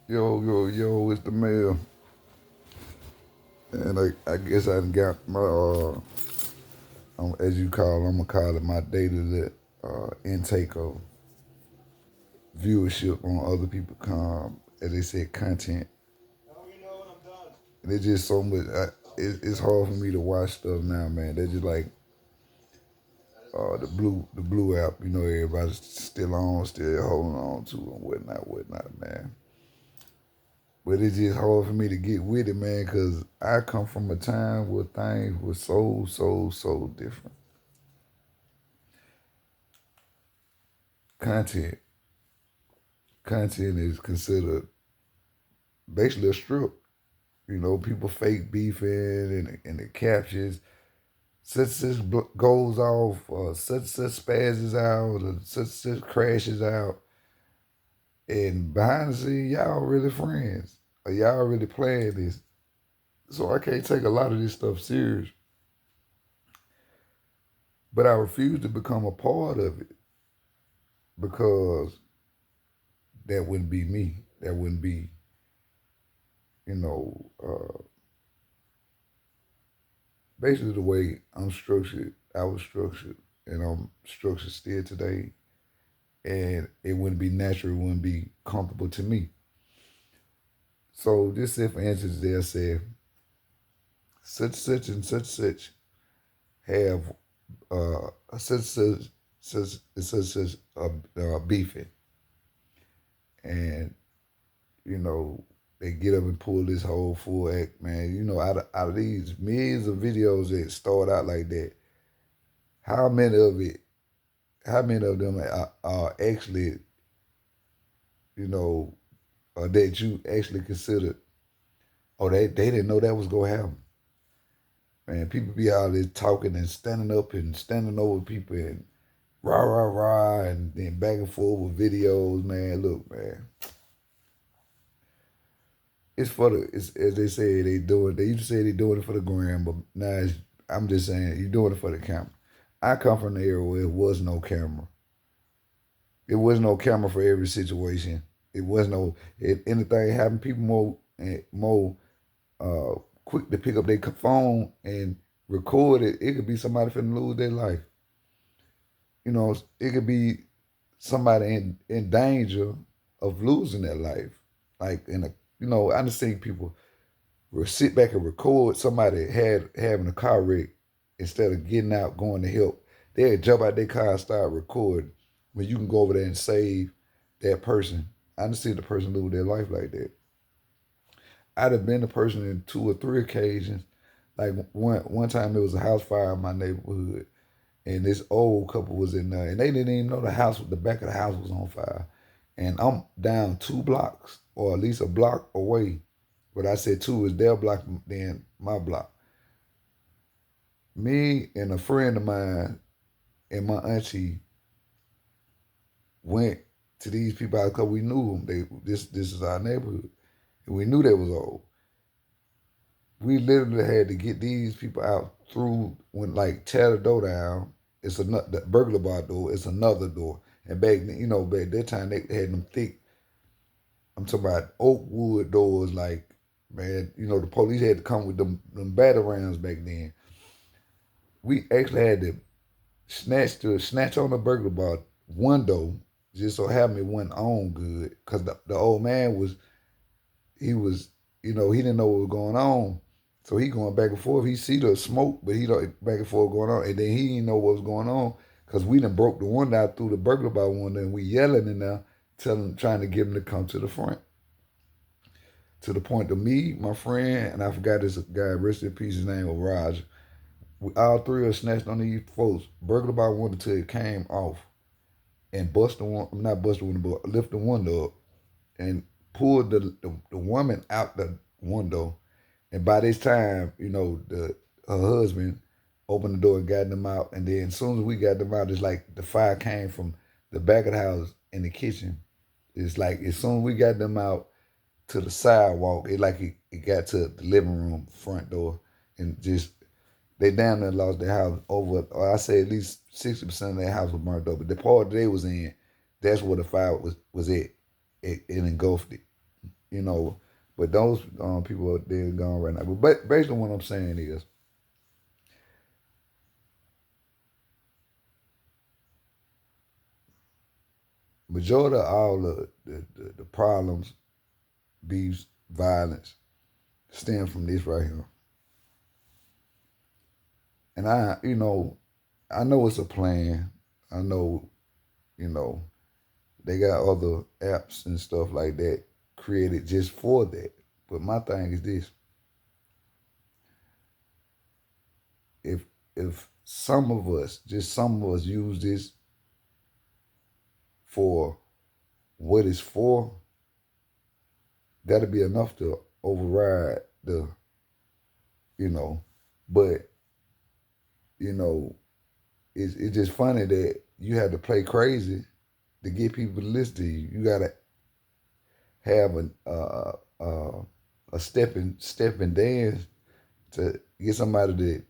Yo, yo, yo, it's the mail. And I guess I done got my, as you call, I'm going to call it my daily intake of viewership on other people, as they said, content. And it's just so much, it's hard for me to watch stuff now, man. They're just like the blue app, everybody's still on, still holding on to and whatnot, man. But it's just hard for me to get with it, man, because I come from a time where things were so different. Content. Content is considered basically a strip. People fake beefing and the captions. Such goes off, such spazzes out, or such crashes out. And behind the scenes, y'all really friends. Or y'all really playing this. So I can't take a lot of this stuff serious. But I refuse to become a part of it because that wouldn't be me. That wouldn't be, you know, uh, basically the way I'm structured. I was structured, and I'm structured still today. And it wouldn't be natural. It wouldn't be comfortable to me. So this, if for instance, they'll say such and such have such beefing, and you know, they get up and pull this whole full act, man. Out of these millions of videos that start out like that, how many of it, how many of them are actually, you know, that you actually considered, oh, they didn't know that was gonna happen. Man, people be out there talking and standing up and standing over people and rah rah rah and then back and forth with videos, man. Look, man, it's for the, it's, as they say, they used to say they doing it for the gram, but now I'm just saying you're doing it for the camera. I come from the era where it was no camera. It was no camera for every situation. It was no, if anything happened, people more quick to pick up their phone and record it. It could be somebody finna lose their life. It could be somebody in danger of losing their life. Like I just seen people sit back and record somebody having a car wreck instead of getting out going to help. They'd jump out their car and start recording when you can go over there and save that person. I done seen the person lose their life like that. I'd have been the person in two or three occasions. Like one time there was a house fire in my neighborhood, and this old couple was in there, and they didn't even know the back of the house was on fire. And I'm down 2 blocks, or at least a block away. But I said two is their block, then my block. Me and a friend of mine and my auntie went to these people out because we knew them. This is our neighborhood, and we knew they was old. We literally had to get these people out through when like tear the door down. It's another the burglar bar door. It's another door. And back then, back that time they had them thick. I'm talking about oak wood doors. Like, man, the police had to come with them batarams back then. We actually had to snatch on the burglar bar window. Just so happened it wasn't on good because the old man was he didn't know what was going on. So he going back and forth. He see the smoke, but he don't back and forth going on. And then he didn't know what was going on because we done broke the window out through the burglar bar window and we yelling in there, trying to get him to come to the front. To the point of me, my friend, and I forgot this guy, rest in peace, his name was Roger. We all three of us snatched on these folks, burglar bar window till it came off and bust the one, not bust the window, but lift the window up and pulled the woman out the window. And by this time, her husband opened the door and got them out. And then as soon as we got them out, it's like the fire came from the back of the house in the kitchen. It's like as soon as we got them out to the sidewalk, it got to the living room front door, and just they damn near lost their house over. Or I say at least 60% of their house was burnt up. But the part they was in, that's where the fire was at. It engulfed it. you know. But those people are dead and gone right now. But basically, what I'm saying is, majority of all the problems, beefs, violence, stem from this right here. And I know it's a plan. I know, you know, they got other apps and stuff like that created just for that. But my thing is this: if some of us, just some of us, use this for what it's for, that'll be enough to override the, you know. But you know, it's just funny that you have to play crazy to get people to listen to you. You gotta have a stepping dance to get somebody to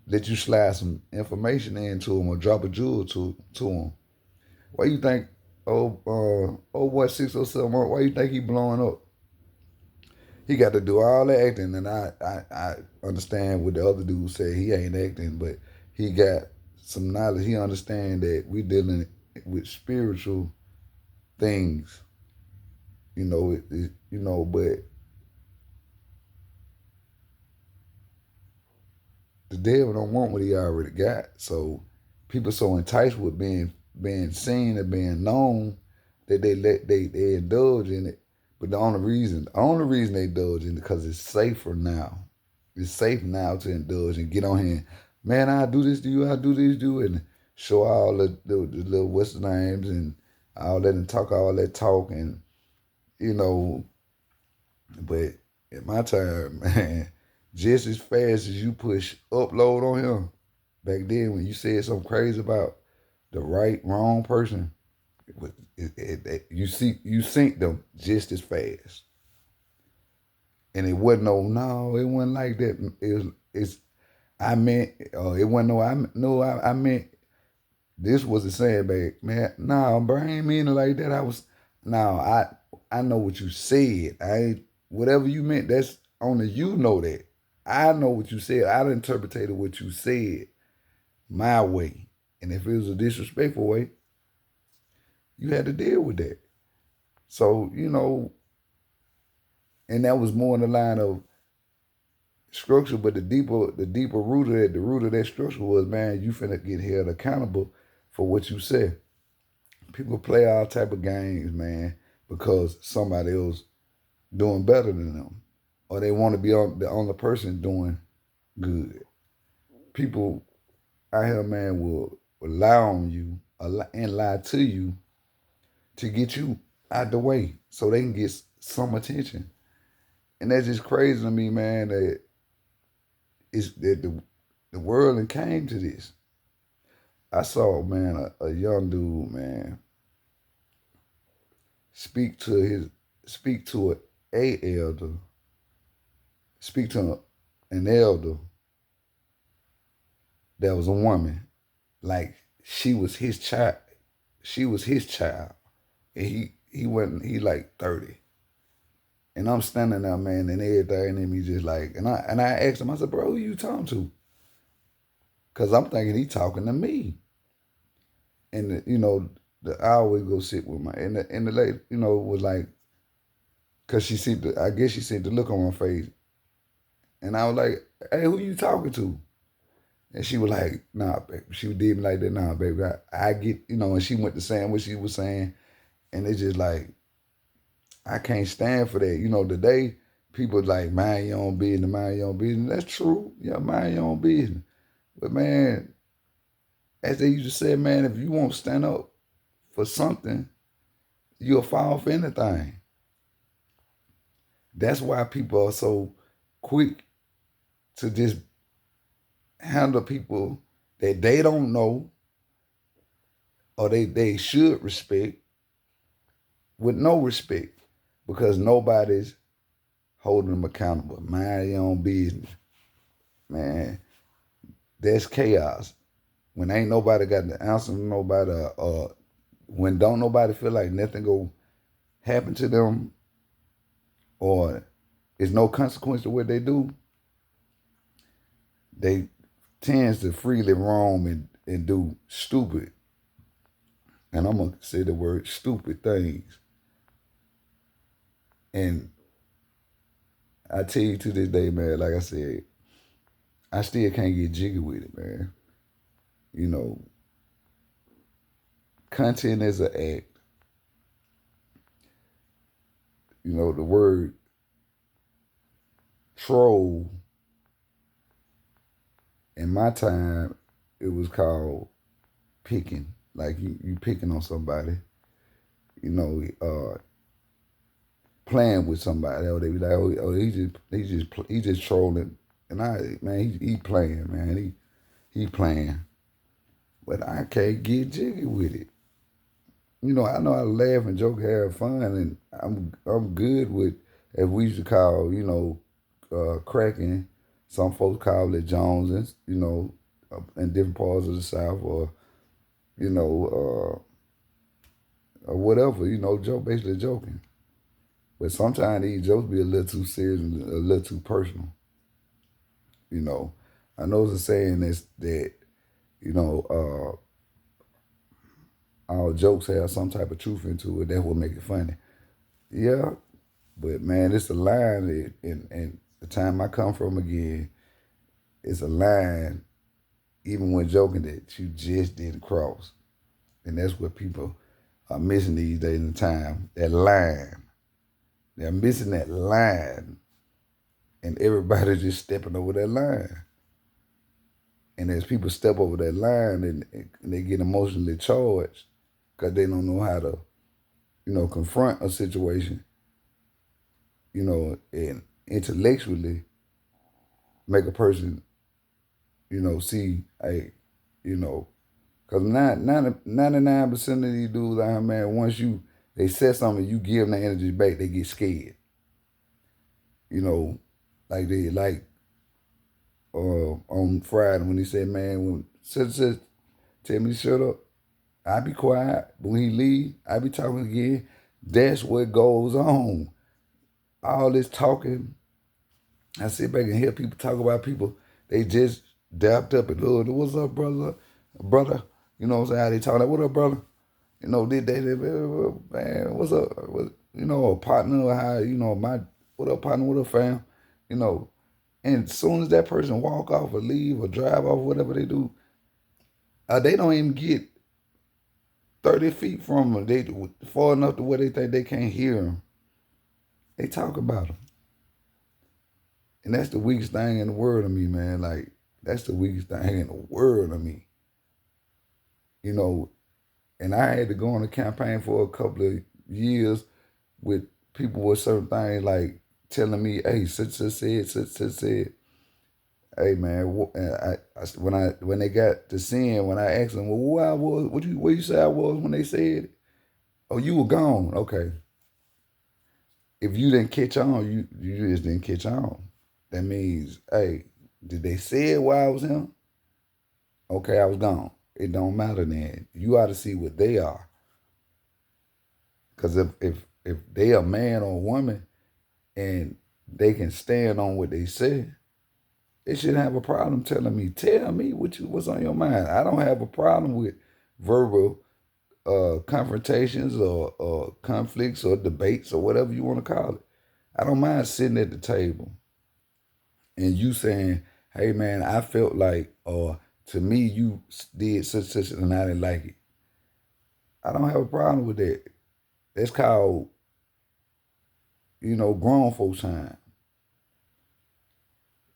let you slide some information into them or drop a jewel to them. Why you think what 607? Why you think he blowing up? He got to do all the acting, and I understand what the other dude said. He ain't acting, but he got some knowledge. He understand that we dealing with spiritual things, but the devil don't want what he already got. So people so enticed with being seen and being known that they indulge in it. But the only reason they indulge in it because it's safer now. It's safe now to indulge and get on here. And, man, I do this to you, I do this to you, and show all the little what's the names and all that and talk all that talk and you know. But in my time, man, just as fast as you push upload on him, back then when you said something crazy about the wrong person, you sync them just as fast. And it wasn't no, it wasn't like that. It's I meant it wasn't I meant this was the sandbag, man. Nah, bro, I ain't mean it like that. I know what you said. I ain't whatever you meant. That's only you know that. I know what you said. I interpreted what you said my way, and if it was a disrespectful way, you had to deal with that. So and that was more in the line of structure. But the deeper root of that structure was, man, you finna get held accountable for what you said. People play all type of games, man, because somebody else doing better than them, or they want to be the only person doing good. People out here, man, will lie on you and lie to you to get you out the way so they can get some attention. And that's just crazy to me, man, that the world and came to this. I saw, man, a young dude, man, speak to a elder, speak to an elder that was a woman, like she was his child. She was his child, and he wasn't. He like 30, and I'm standing there, man, and everything in me just like, and I asked him, I said, bro, who you talking to? Cause I'm thinking he talking to me, and I always go sit with my and the lady, was like, cause I guess she seen the look on my face, and I was like, hey, who you talking to? And she was like, nah, baby. She did me like that, nah, baby. I get, and she went to saying what she was saying. And it's just like, I can't stand for that. Today, people like, mind your own business, mind your own business. That's true. Yeah, mind your own business. But man, as they used to say, man, if you won't stand up for something, you'll fall for anything. That's why people are so quick to just handle people that they don't know or they should respect with no respect because nobody's holding them accountable. Mind your own business. Man, that's chaos. When ain't nobody got the answer to nobody, when don't nobody feel like nothing go happen to them, or it's no consequence to what they do, they tends to freely roam and do stupid, and I'm gonna say the word stupid things. And I tell you to this day, man, like I said, I still can't get jiggy with it, man. You know, content is an act. You know, the word troll in my time, it was called picking. Like you picking on somebody, you know, playing with somebody. Or they be like, oh, he just trolling. And he playing, man. He playing. But I can't get jiggy with it. You know I laugh and joke, have fun, and I'm good with, as we used to call, cracking. Some folks call it Jonesing, in different parts of the South, or you know, or whatever, basically joking. But sometimes these jokes be a little too serious and a little too personal. You know, I know it's a saying that you know all jokes have some type of truth into it. That will make it funny. Yeah, but man, it's a line, and the time I come from again, it's a line, even when joking, that you just didn't cross. And that's what people are missing these days in time, that line. They're missing that line, and everybody's just stepping over that line. And as people step over that line, and they get emotionally charged because they don't know how to, confront a situation, and intellectually make a person, see, hey, because 99% of these dudes out here, man, once they say something, you give them the energy back, they get scared. Like on Friday when he said, man, when such tell me to shut up, I be quiet. But when he leave, I be talking again. That's what goes on. All this talking, I sit back and hear people talk about people. They just dapped up and, oh, what's up, brother? Brother, you know what I'm saying? How they talk like, what up, brother? Man, what's up? A partner, how, what up, partner, what up, fam? You know, and as soon as that person walk off or leave or drive off, whatever they do, they don't even get 30 feet from them. They far enough to where they think they can't hear them. They talk about them. And that's the weakest thing in the world of me, man. Like, that's the weakest thing in the world of me. And I had to go on a campaign for a couple of years with people with certain things, like telling me, hey, such said. Hey man, when they got to seeing, when I asked them, well, who I was, what you say I was when they said it? Oh, you were gone. Okay. If you didn't catch on, you just didn't catch on. That means, hey, did they say it while I was him? Okay, I was gone. It don't matter then. You ought to see what they are. Because if they a man or a woman and they can stand on what they say, they shouldn't have a problem telling me, tell me what's on your mind. I don't have a problem with verbal confrontations or conflicts or debates or whatever you want to call it. I don't mind sitting at the table and you saying, hey man, I felt like, or to me, you did such and I didn't like it. I don't have a problem with that. That's called, grown folks time.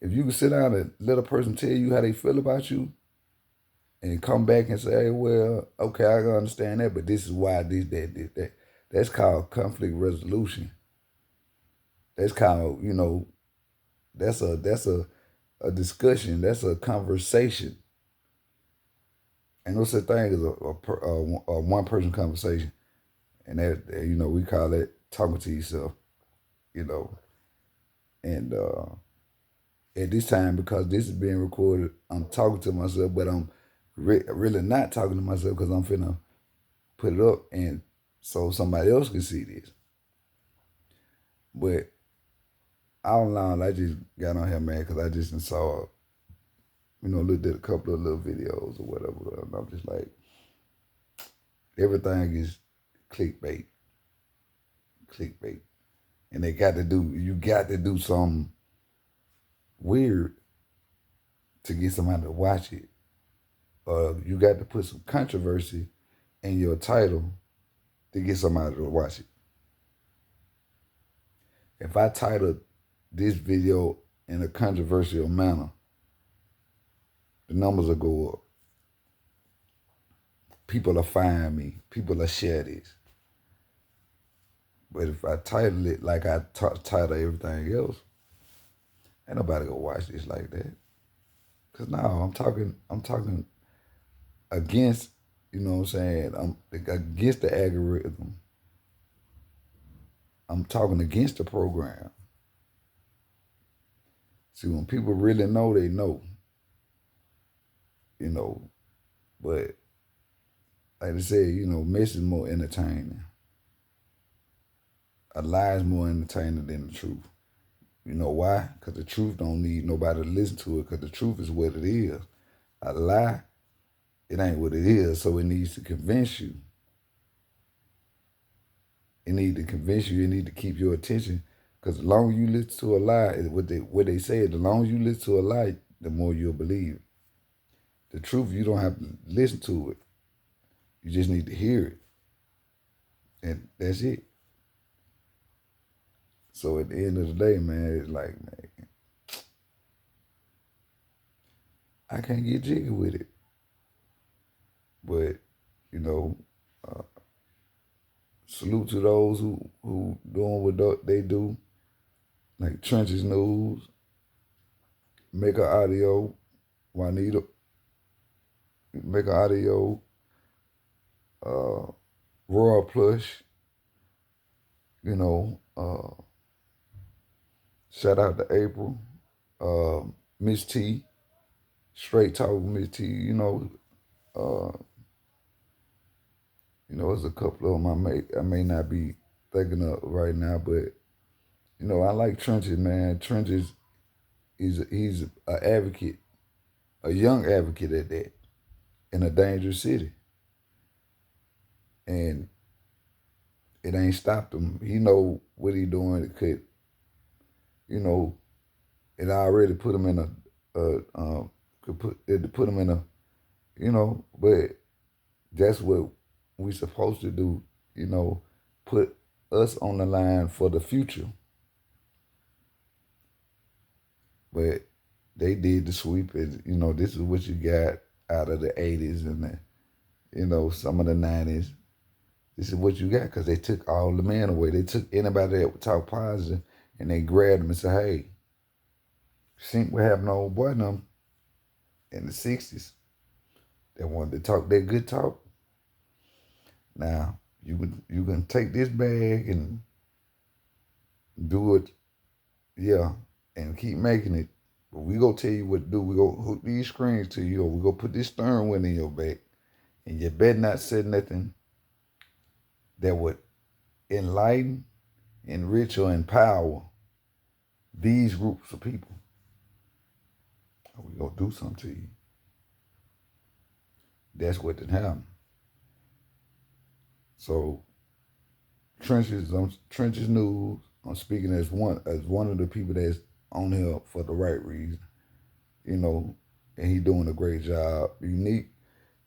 If you can sit down and let a person tell you how they feel about you and come back and say, hey, well, okay, I can understand that, but this is why this, that. That's called conflict resolution. That's called, that's a discussion. That's a conversation. And no such thing as a one person conversation. And that, we call that talking to yourself, you know. And at this time, because this is being recorded, I'm talking to myself, but I'm really not talking to myself because I'm finna put it up and so somebody else can see this. But I don't know. I just got on here, man, because I just saw, did a couple of little videos or whatever. And I'm just like, everything is clickbait, clickbait. And you got to do something weird to get somebody to watch it. You got to put some controversy in your title to get somebody to watch it. If I titled this video in a controversial manner, the numbers will go up. People will find me. People will share this. But if I title it like I title everything else, ain't nobody gonna watch this like that. Cause now I'm talking against, you know what I'm saying? I'm against the algorithm. I'm talking against the program. See, when people really know, they know. But like I said, mess is more entertaining. A lie is more entertaining than the truth. You know why? Because the truth don't need nobody to listen to it, because the truth is what it is. A lie, it ain't what it is, so it needs to convince you. It needs to convince you. It needs to keep your attention. Because the longer you listen to a lie, what they say, the longer you listen to a lie, the more you'll believe it. The truth, you don't have to listen to it. You just need to hear it. And that's it. So at the end of the day, man, it's like, man, I can't get jiggy with it. But, salute to those who doing what they do, like Trenches News, Make a Audio, Juanita, Make a Audio, Royal Plush, shout out to April, Miss T, Straight Talk with Miss T, there's a couple of them I may not be thinking of right now, but I like Trenches, man. Trenches, he's an advocate, a young advocate at that, in a dangerous city, and it ain't stopped him. He know what he doing. It could, it already put him in could put him in a, but that's what we supposed to do, put us on the line for the future. But they did the sweep. This is what you got out of the 80s and some of the 90s. This is what you got, because they took all the men away. They took anybody that would talk positive and they grabbed them and said, hey, think what happened to old boy them in the 60s. They wanted to talk that good talk. Now, you can take this bag and do it, and keep making it. But we gonna tell you what to do. We gonna hook these screens to you, or we gonna put this steering wheel in your back. And you better not say nothing that would enlighten, enrich, or empower these groups of people. Or we gonna do something to you. That's what did happen. So Trenches News, I'm speaking as one of the people that's on here for the right reason, and he doing a great job. Unique,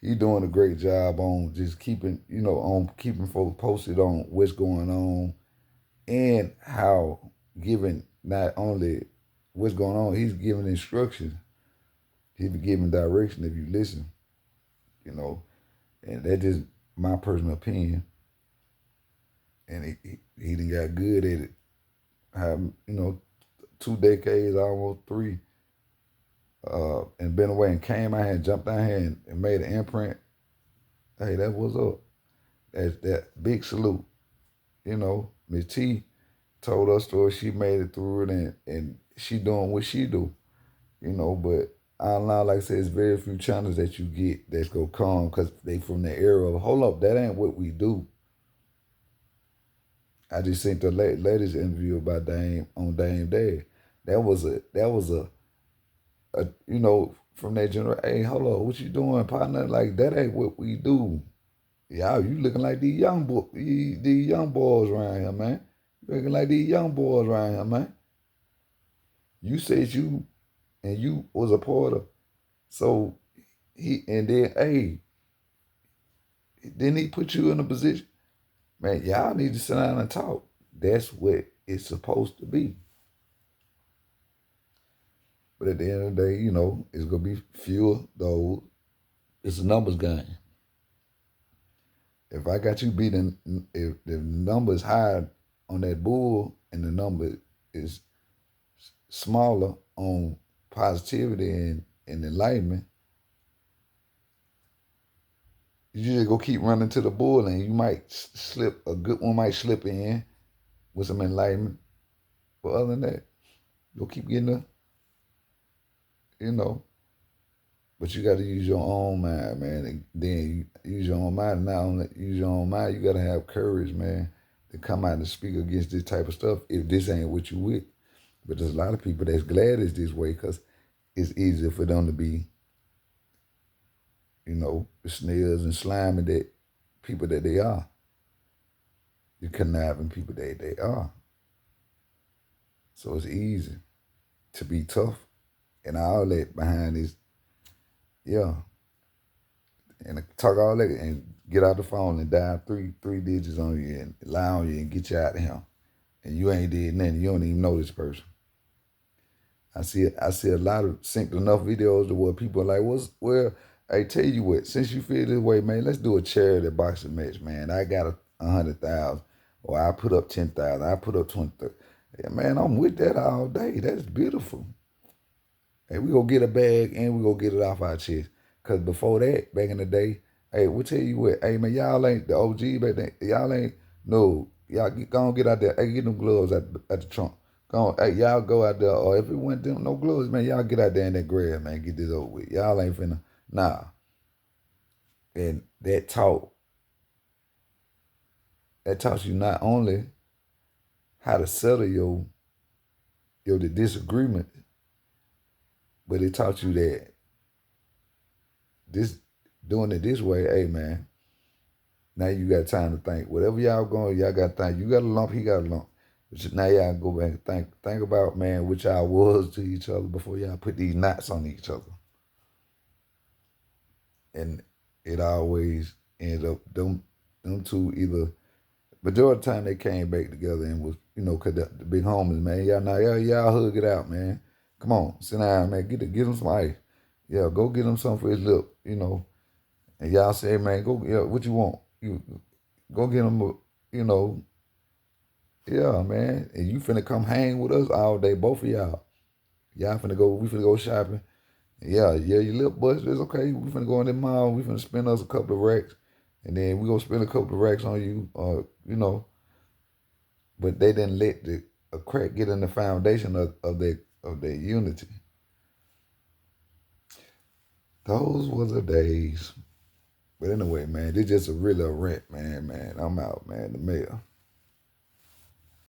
he doing a great job on just keeping, on keeping folks posted on what's going on and how giving not only what's going on, he's giving instructions. He's giving direction if you listen, and that's just my personal opinion. And he done got good at it. How, 2 decades, almost 3, and been away and came out here and jumped out here and made an imprint. Hey, that was up. That's that big salute. Miss T told her story. She made it through it, and she doing what she do. But I don't know, like I said, it's very few channels that you get that's gonna come because they from the era of, hold up, that ain't what we do. I just seen the latest interview about Dame Dad. that was a you know, from that generation. Hey, hold on, what you doing, partner? Like that ain't what we do. Y'all, you looking like these young boys around here, man. You looking like these young boys around here, man. You said you and you was a part of. So then he put you in a position, man. Y'all need to sit down and talk. That's what it's supposed to be. But at the end of the day, you know, it's gonna be fewer those. It's a numbers game. If I got you beating, if the number is high on that bull and the number is smaller on positivity and enlightenment, you just go keep running to the bull and you might slip, a good one might slip in with some enlightenment. But other than that, you'll keep getting the, you know, but you got to use your own mind, man. And then you use your own mind. Not only use your own mind, you got to have courage, man, to come out and speak against this type of stuff if this ain't what you with. But there's a lot of people that's glad it's this way because it's easier for them to be, you know, the snails and slimy that people that they are, the conniving people that they are. So it's easy to be tough and all that behind this, yeah. And talk all that and get out the phone and dial three digits on you and lie on you and get you out of here. And you ain't did nothing. You don't even know this person. I see a lot of synced enough videos to where people are like, well, I tell you what, since you feel this way, man, let's do a charity boxing match, man. I got 100,000, or I put up 10,000, I put up 20,000. Yeah, man, I'm with that all day. That's beautiful. Hey, we go get a bag and we go get it off our chest. Cause before that, back in the day, hey, we'll tell you what, hey man, y'all ain't the OG back then. Y'all ain't no, y'all go on get out there. Hey, get them gloves at the trunk. Go on, hey, y'all go out there. Or if it wasn't them no gloves, man, y'all get out there in that grab, man. Get this over with. Y'all ain't finna nah. And that taught you not only how to settle your the disagreement, but it taught you that this doing it this way, hey man, now you got time to think. Whatever y'all going, y'all got to think. You got a lump, he got a lump. But now y'all go back and think about, man, what y'all was to each other before y'all put these knots on each other. And it always ended up them two either majority of the time they came back together and was, you know, cause the big homies, man, y'all hug it out, man. Come on, sit down, man. Get him some ice. Yeah, go get him something for his lip, you know. And y'all say, man, go, yeah, what you want? You go get him, you know, yeah, man. And you finna come hang with us all day, both of y'all. Y'all finna go, we finna go shopping. Yeah, your lip bust is okay. We finna go in the mall, we finna spend us a couple of racks. And then we gonna spend a couple of racks on you, you know. But they didn't let a crack get in the foundation of their unity. Those were the days. But anyway, man, this just a really a rant, man. I'm out, man. The mayor.